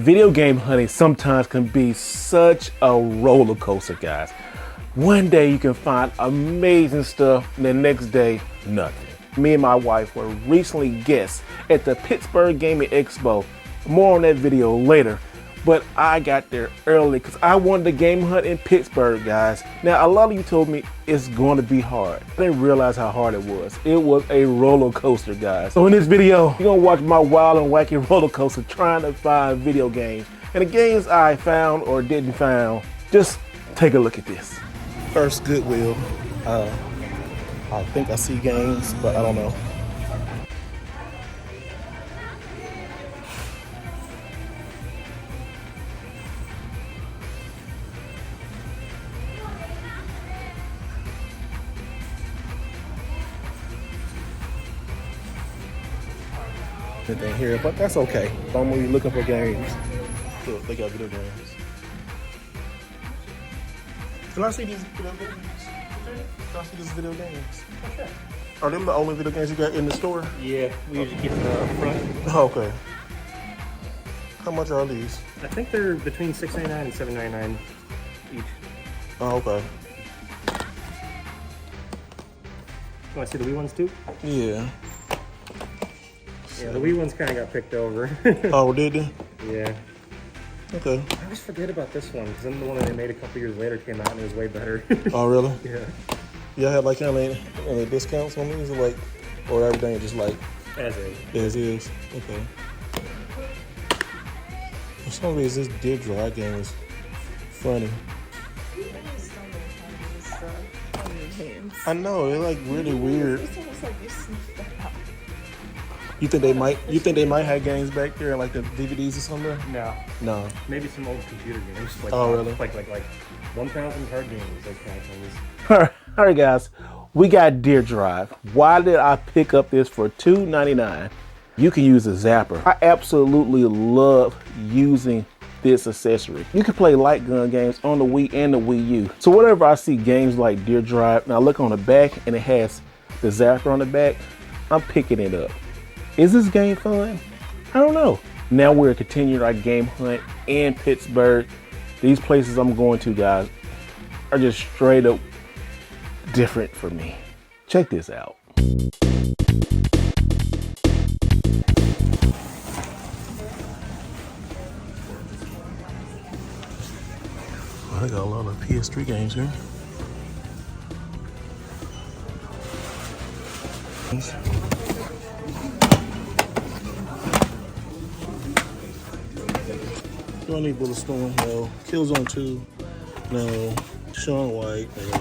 Video game hunting sometimes can be such a roller coaster, guys. One day you can find amazing stuff, and the next day, nothing. Me and my wife were recently guests at the Pittsburgh Gaming Expo. More on that video later, but I got there early because I wanted to game hunt in Pittsburgh, guys. Now, a lot of you told me it's going to be hard. I didn't realize how hard it was. It was a roller coaster, guys. So in this video, you're gonna watch my wild and wacky roller coaster trying to find video games. And the games I found or didn't find, just take a look at this. First, Goodwill. I think I see games, but I don't know. Anything here, but that's okay. I'm really looking for games. Look, they got video games. Can I see these video games? Can I see these video games? Okay. Are them the only video games you got in the store? Yeah, we usually keep them up front. Oh, okay. How much are these? I think they're between $6.99 and $7.99 each. Oh, okay. You want to see the Wii ones too? Yeah. Yeah, the Wii ones kind of got picked over. Oh, did they? Yeah. Okay. I always forget about this one because then the one that they made a couple years later came out and it was way better. Oh, really? Yeah. Y'all had like any discounts on these, or like, or everything just like As is? Okay. For some reason, this Deer Dry game is funny. I know, they're like really weird. It's almost like you sniffed them out. You think they might have games back there, like the DVDs or something? No. Maybe some old computer games. Like, oh, really? Like 1,000 card games, those kind of things. All right, guys. We got Deer Drive. Why did I pick up this for $2.99? You can use a zapper. I absolutely love using this accessory. You can play light gun games on the Wii and the Wii U. So whenever I see games like Deer Drive, and I look on the back and it has the zapper on the back, I'm picking it up. Is this game fun? I don't know. Now we're continuing our game hunt in Pittsburgh. These places I'm going to, guys, are just straight up different for me. Check this out. I got a lot of PS3 games here. Do I need Bulletstorm? No. Killzone 2? No. Sean White? No.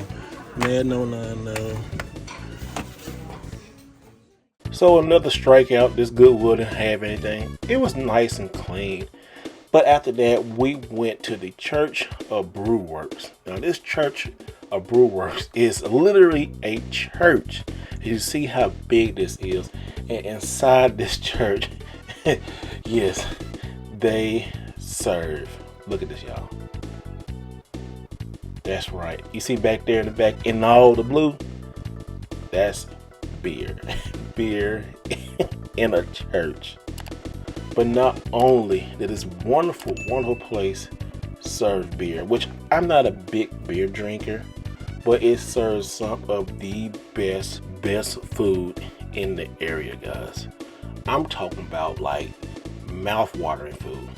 Madden 09? No. So another strikeout. This Goodwill didn't have anything. It was nice and clean. But after that, we went to the Church of Brewworks. Now this Church of Brewworks is literally a church. You see how big this is. And inside this church, yes, they serve. Look at this, y'all. That's right. You see back there in the back in all the blue? That's beer. Beer in a church. But not only did this wonderful, wonderful place serve beer, which I'm not a big beer drinker, but it serves some of the best food in the area, guys. I'm talking about like mouth-watering food.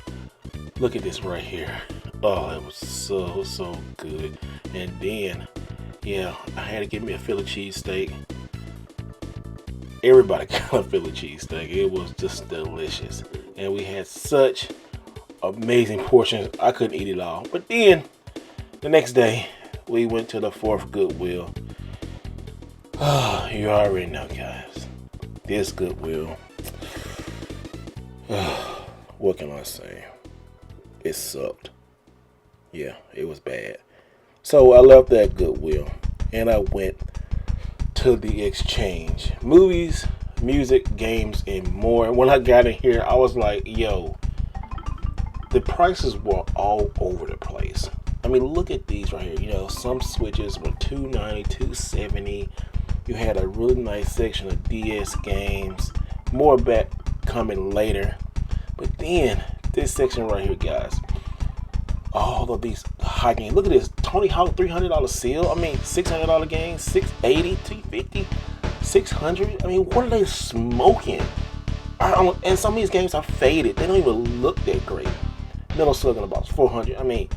Look at this right here. Oh, it was so good. And then, yeah, I had to get me a Philly cheesesteak. Everybody got a Philly cheesesteak. It was just delicious. And we had such amazing portions. I couldn't eat it all. But then, the next day, we went to the fourth Goodwill. Oh, you already know, guys. This Goodwill. What can I say? It sucked. Yeah, it was bad. So I left that Goodwill and I went to the Exchange. Movies, music, games, and more. When I got in here, I was like, yo, the prices were all over the place. I mean, look at these right here. You know, some Switches were $290, $270. You had a really nice section of DS games. More back coming later. But then this section right here, guys. All of these high games. Look at this. Tony Hawk $300 sale. I mean, $600 game, $680, $250, $600. I mean, what are they smoking? And some of these games are faded. They don't even look that great. Metal Slug in a box, $400. I mean,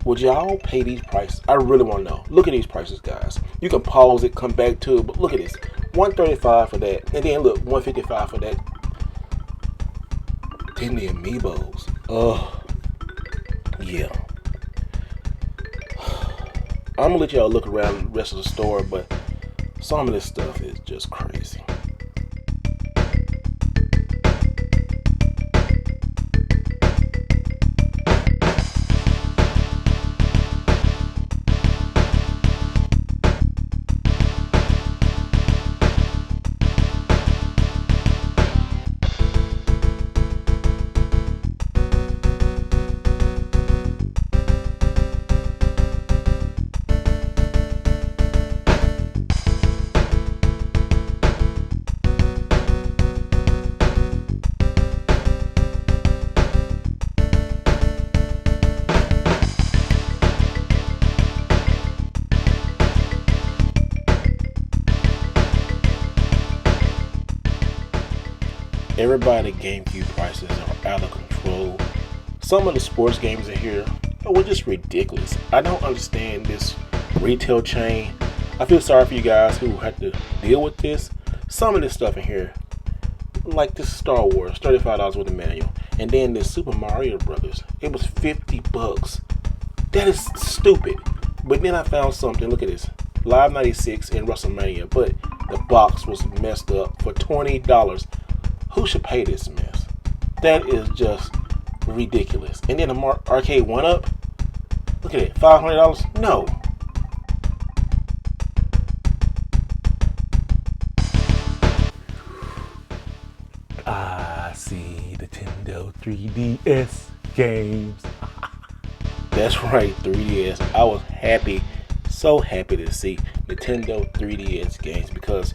would y'all pay these prices? I really want to know. Look at these prices, guys. You can pause it, come back to it, but look at this. $135 for that, and then look, $155 for that. Then the amiibos. Oh, yeah. I'm gonna let y'all look around the rest of the store, but some of this stuff is just crazy. Everybody GameCube prices are out of control. Some of the sports games in here are just ridiculous. I don't understand this retail chain. I feel sorry for you guys who had to deal with this. Some of this stuff in here, like this Star Wars, $35 with a manual. And then this Super Mario Brothers, it was $50. That is stupid. But then I found something, look at this. Live 96 in WrestleMania, but the box was messed up for $20. Who should pay this mess? That is just ridiculous. And then the arcade 1-up. Look at it, $500? No. I see Nintendo 3DS games. That's right, 3DS. I was happy, so happy to see Nintendo 3DS games because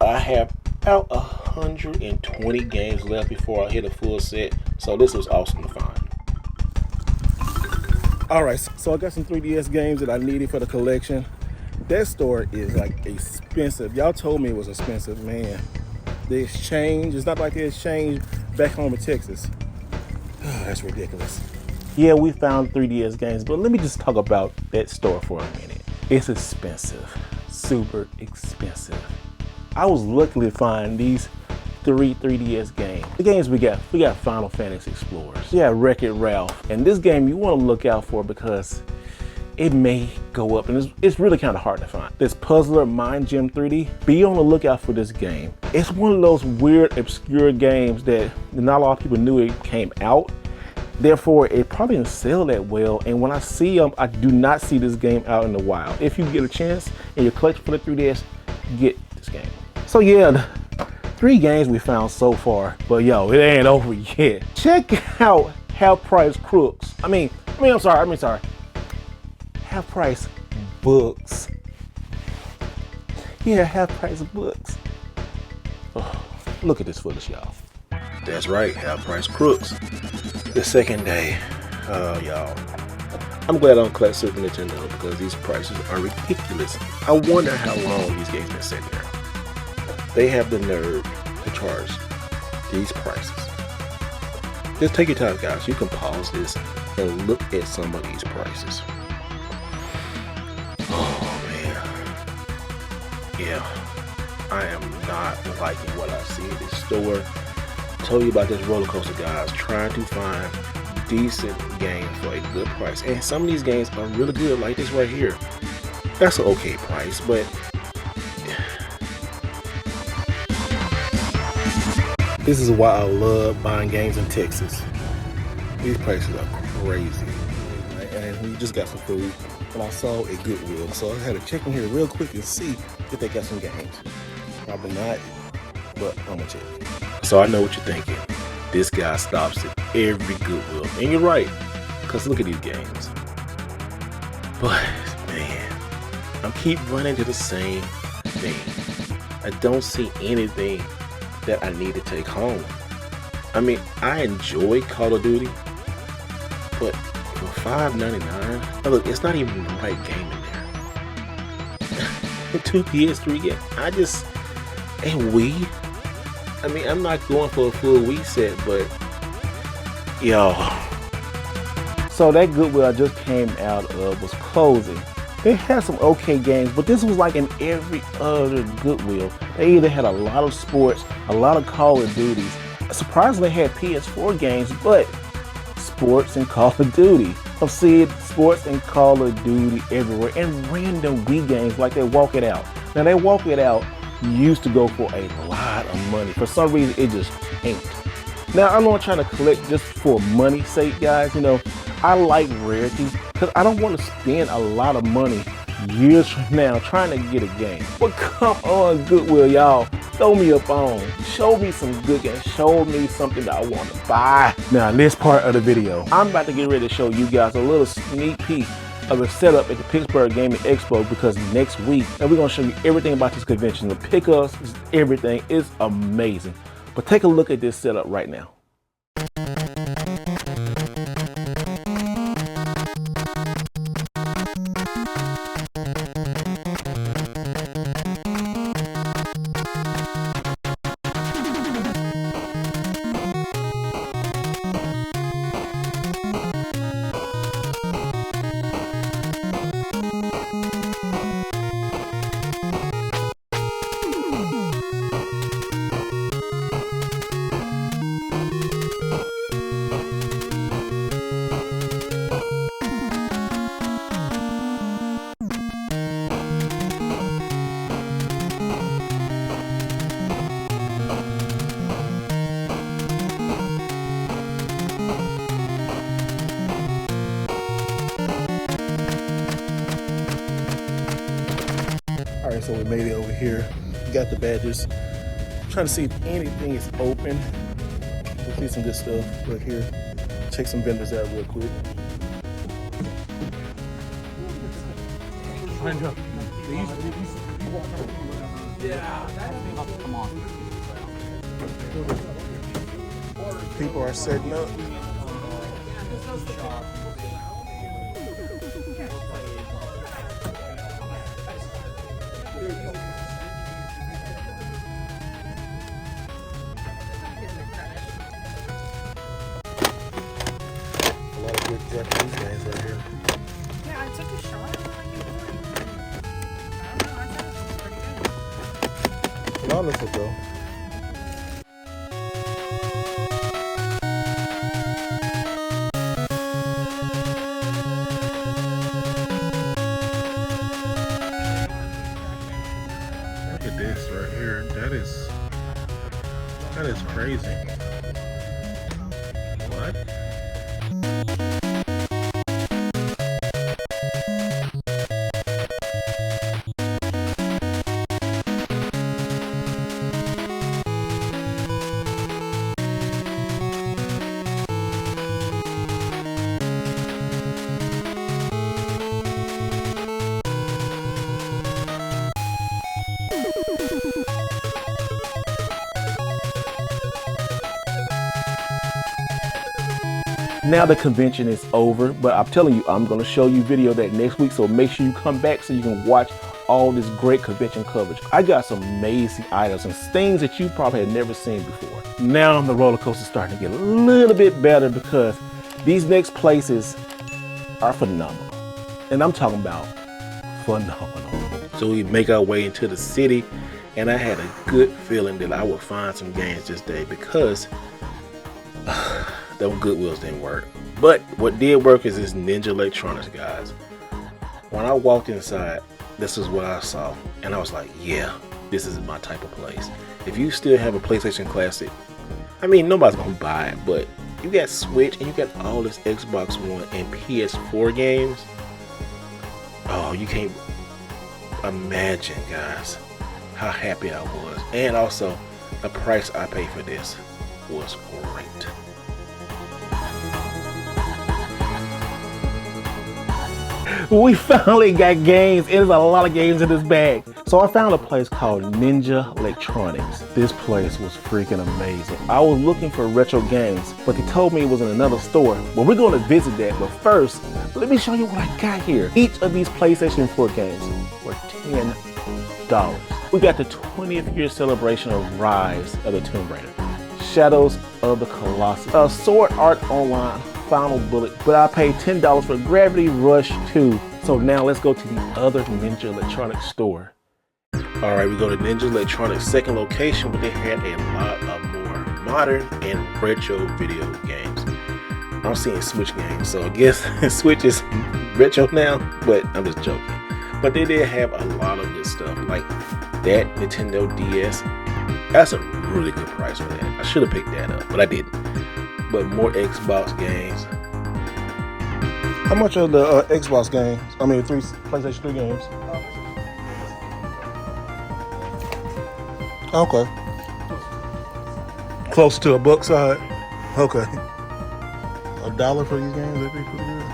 I have about 120 games left before I hit a full set, so this was awesome to find. Alright, so I got some 3DS games that I needed for the collection. That store is like expensive. Y'all told me it was expensive, man. The exchange, it's not like the exchange back home in Texas. That's ridiculous. Yeah, we found 3DS games, but let me just talk about that store for a minute. It's expensive, super expensive. I was lucky to find these 3DS games. The games we got Final Fantasy Explorers. Yeah, Wreck-It Ralph. And this game you want to look out for because it may go up, and it's really kind of hard to find. This Puzzler Mind Gem 3D, be on the lookout for this game. It's one of those weird, obscure games that not a lot of people knew it came out. Therefore, it probably didn't sell that well, and when I see them, I do not see this game out in the wild. If you get a chance and you're collecting for the 3DS, get this game. So yeah, the 3 games we found so far, but yo, it ain't over yet. Check out Half Price Crooks. I'm sorry. Half Price Books. Yeah, Half Price Books. Oh, look at this footage, y'all. That's right, Half Price Crooks. The second day. Oh, y'all. I'm glad I don't collect Super Nintendo because these prices are ridiculous. I wonder how long these games been sitting there. They have the nerve to charge these prices. Just take your time, guys. You can pause this and look at some of these prices. Oh man. Yeah. I am not liking what I see in this store. I told you about this roller coaster, guys. Trying to find decent games for a good price. And some of these games are really good, like this right here. That's an okay price, but this is why I love buying games in Texas. These prices are crazy. And we just got some food, and I saw a Goodwill, so I had to check in here real quick and see if they got some games. Probably not, but I'm gonna check. So I know what you're thinking. This guy stops at every Goodwill, and you're right, because look at these games. But man, I keep running to the same thing. I don't see anything that I need to take home. I mean, I enjoy Call of Duty, but for $5.99, look, it's not even the right game in there. 2 PS3 games, and Wii. I mean, I'm not going for a full Wii set, but yo. So that Goodwill I just came out of was closing. They had some okay games, but this was like in every other Goodwill. They either had a lot of sports, a lot of Call of Duties. Surprisingly, they had PS4 games, but sports and Call of Duty. I've seen sports and Call of Duty everywhere, and random Wii games like they Walk It Out. Now, they Walk It Out used to go for a lot of money. For some reason, it just ain't. Now, I'm not trying to collect just for money's sake, guys. You know, I like rarities because I don't want to spend a lot of money years from now trying to get a game. But come on, Goodwill, y'all. Throw me a bone. Show me some good games. Show me something that I want to buy. Now, in this part of the video, I'm about to get ready to show you guys a little sneak peek of a setup at the Pittsburgh Gaming Expo, because next week, and we're going to show you everything about this convention. The pickups, everything is amazing. But take a look at this setup right now. Alright, so we made it over here. We got the badges. Trying to see if anything is open. We'll see some good stuff right here. Check some vendors out real quick. People are setting up. A lot of good Japanese games right here. Yeah, I took a shot and I don't know, I thought it was pretty good. It all looks good though. Look at this right here. That is crazy. What? Now the convention is over, but I'm telling you, I'm going to show you video that next week, so make sure you come back so you can watch all this great convention coverage. I got some amazing items and things that you probably had never seen before. Now the roller coaster is starting to get a little bit better because these next places are phenomenal. And I'm talking about phenomenal. So we make our way into the city, and I had a good feeling that I would find some games this day because those Goodwills didn't work. But what did work is this Ninja Electronics, guys. When I walked inside, this is what I saw, and I was like, yeah, this is my type of place. If you still have a PlayStation Classic, I mean, nobody's gonna buy it, but you got Switch and you got all this Xbox One and PS4 games. Oh, you can't imagine, guys, how happy I was. And also, the price I paid for this was great. We finally got games, and there's a lot of games in this bag. So I found a place called Ninja Electronics. This place was freaking amazing. I was looking for retro games, but they told me it was in another store. Well, we're going to visit that, but first, let me show you what I got here. Each of these PlayStation 4 games were $10. We got the 20th year celebration of Rise of the Tomb Raider, Shadows of the Colossus, Sword Art Online, Final Bullet, but I paid $10 for Gravity Rush 2. So now let's go to the other Ninja Electronics store. All right, we go to Ninja Electronics' second location, where they had a lot of more modern and retro video games. I'm seeing Switch games, so I guess Switch is retro now, but I'm just joking. But they did have a lot of good stuff, like that Nintendo DS. That's a really good price for that. I should have picked that up, but I didn't. But more Xbox games. How much are the Xbox games? I mean, PlayStation 3 games. Okay. Close to $1 side. Okay. $1 for these games, that'd be pretty good.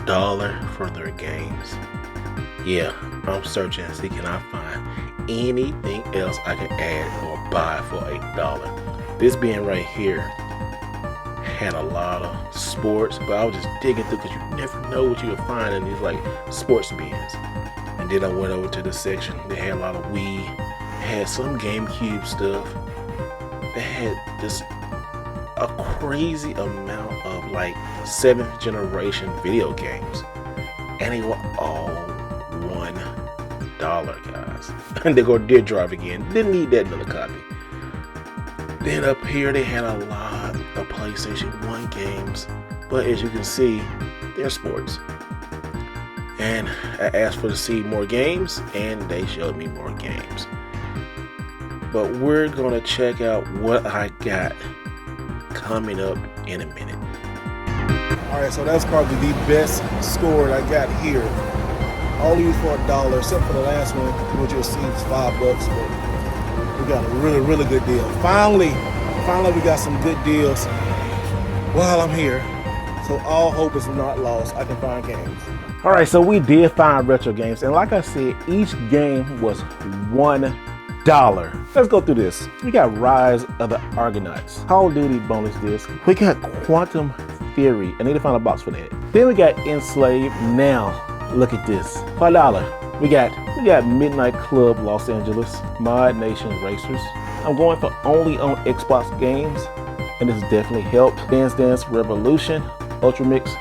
$1 for their games. Yeah, I'm searching and see can I find anything else I can add or buy for $1. This bin right here had a lot of sports, but I was just digging through because you never know what you would find in these like sports bins. And then I went over to the section. They had a lot of Wii, had some GameCube stuff. They had just a crazy amount of like 7th generation video games, and they were all $1, guys. And they go Deer Drive again. Didn't need that another copy. Then up here they had a lot of PlayStation 1 games, but as you can see, they're sports. And I asked to see more games, and they showed me more games. But we're gonna check out what I got coming up in a minute. All right, so that's probably the best score I got here. All these for $1, except for the last one, which you'll see is $5. But we got a really good deal. Finally, we got some good deals while I'm here. So all hope is not lost. I can find games. All right, so we did find retro games, and like I said, each game was $1. Let's go through this. We got Rise of the Argonauts, Call of Duty bonus disc. We got Quantum Theory. I need to find a box for that. Then we got Enslaved. Now look at this. $5. We got Midnight Club Los Angeles, Mod Nation Racers. I'm going for only on Xbox games, and this definitely helped. Dance Dance Revolution, Ultra Mix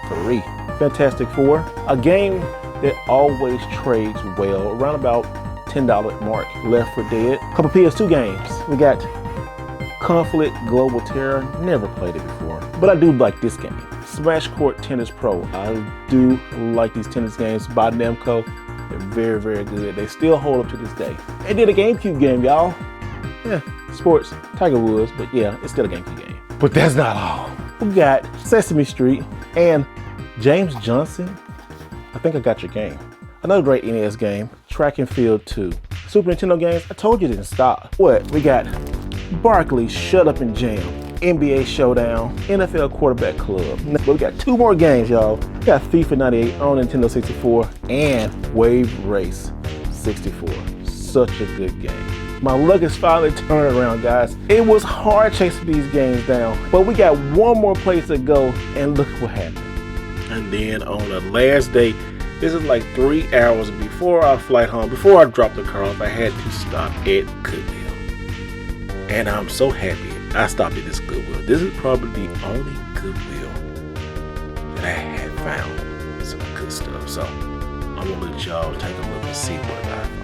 3. Fantastic Four, a game that always trades well, around about $10 mark. Left 4 Dead, a couple PS2 games. We got Conflict Global Terror, never played it before, but I do like this game. Smash Court Tennis Pro, I do like these tennis games by Namco. They're very good. They still hold up to this day. They did a GameCube game, y'all. Yeah, sports, Tiger Woods, but yeah, it's still a GameCube game. But that's not all. We got Sesame Street and James Johnson. I think I got your game. Another great NES game, Track and Field 2. Super Nintendo games, I told you didn't stop. What? We got Barkley, Shut Up and Jam, NBA Showdown, NFL Quarterback Club. But we got 2 more games, y'all. We got FIFA 98 on Nintendo 64 and Wave Race 64. Such a good game. My luck is finally turning around, guys. It was hard chasing these games down, but we got one more place to go, and look what happened. And then on the last day, this is like 3 hours before our flight home, before I dropped the car off, I had to stop at Goodwill. And I'm so happy I stopped at this Goodwill. This is probably the only Goodwill that I had found some good stuff. So I'm gonna let y'all take a look and see what I find.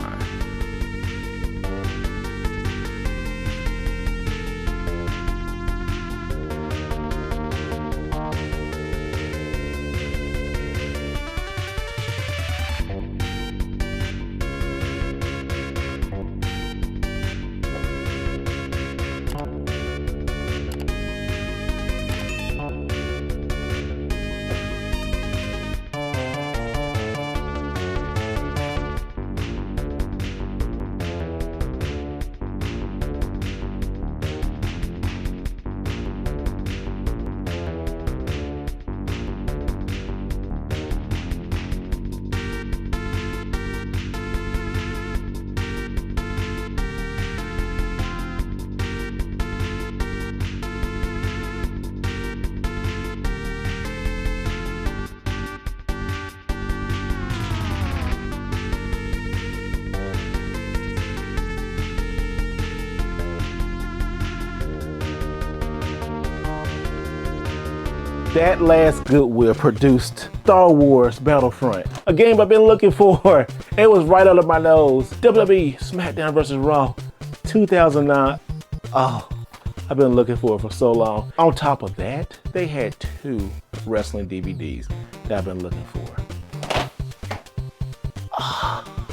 that last Goodwill produced Star Wars Battlefront, a game I've been looking for. It was right under my nose. WWE SmackDown vs. Raw 2009. Oh, I've been looking for it for so long. On top of that, they had 2 wrestling DVDs that I've been looking for.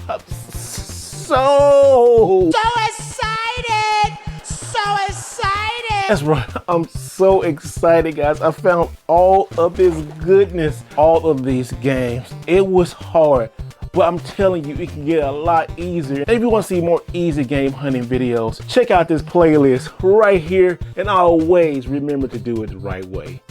I'm so excited! So excited! That's right, I'm so excited, guys. I found all of this goodness, all of these games. It was hard, but I'm telling you, it can get a lot easier. And if you want to see more easy game hunting videos, check out this playlist right here. And always remember to do it the right way.